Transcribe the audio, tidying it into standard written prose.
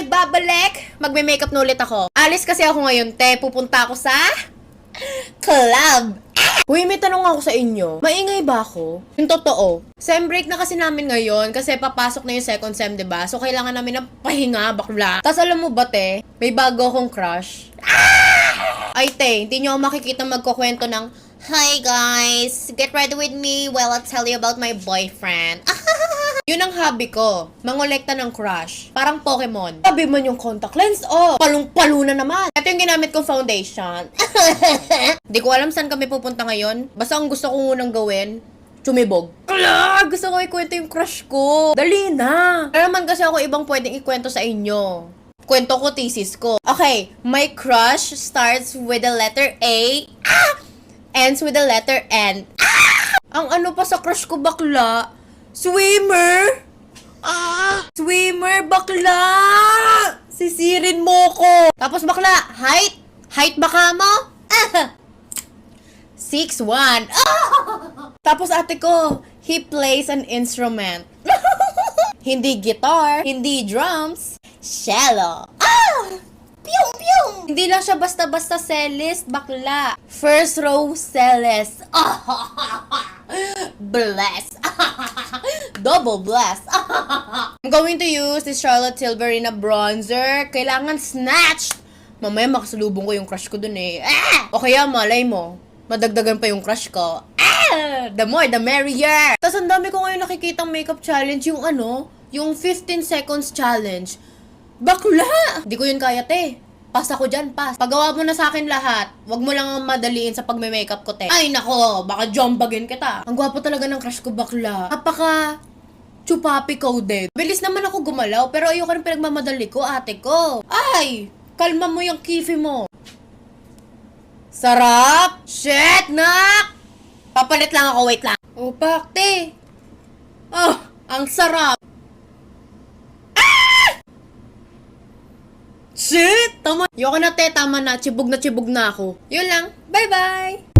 nagbabalik. Magme-makeup na ulit ako. Alis kasi ako ngayon, te. Pupunta ako sa club. Uy, may tanong ako sa inyo. Maingay ba ako? Yung totoo. Sem break na kasi namin ngayon kasi papasok na yung second sem, diba? So, kailangan namin ng pahinga, bakla. Tapos alam mo ba, te? May bago akong crush. Ay, te, hindi nyo ako makikita magkukwento ng, "Hi, guys. Get ready with me while I tell you about my boyfriend." Yun ang hobby ko. Mangolekta ng crush. Parang Pokemon. Sabi man yung contact lens, oh, palong-palo na naman. Ito yung ginamit kong foundation. Di ko alam saan kami pupunta ngayon. Basta ang gusto ko unang gawin, sumibog. Kala! Gusto ko ikwento yung crush ko. Dali na. Pero naman kasi ako ibang pwedeng ikwento sa inyo. Kwento ko, thesis ko. Okay, my crush starts with the letter A. Ends with the letter N. Ang ano pa sa crush ko, bakla? Swimmer! Swimmer, bakla! Sisirin mo ko! Tapos bakla, height? Height baka mo? 6'1". Tapos ate ko, he plays an instrument. Hindi guitar, hindi drums, cello. Piyong, piyong! Hindi lang siya basta-basta cellist, bakla. First row cellist. Bless. Double bless. I'm going to use this Charlotte Tilbury na bronzer. Kailangan snatched. Mamaya makasalubong ko yung crush ko dun eh. O kaya malay mo, madagdagan pa yung crush ko. The more, the merrier. Tapos ang dami ko ngayon nakikitang makeup challenge, yung ano, yung 15 seconds challenge. Bakla! Di ko yun kaya, te. Pass ako dyan, pass. Pagawa mo na sa akin lahat. Wag mo lang madaliin sa pagme-makeup ko, te. Ay, nako, baka jumbagin kita. Ang gwapo talaga ng crush ko, bakla. Napaka chupapi coded. Bilis naman ako gumalaw, pero ayoko rin pinagmamadali ko, ate ko. Ay, kalma mo yung kifi mo. Sarap! Shit, nak! Papalit lang ako, wait lang. Upak, te. Oh, ang sarap. Shit! Tama. Yoko na, te. Tama na. Chibog na ako. Yun lang. Bye-bye!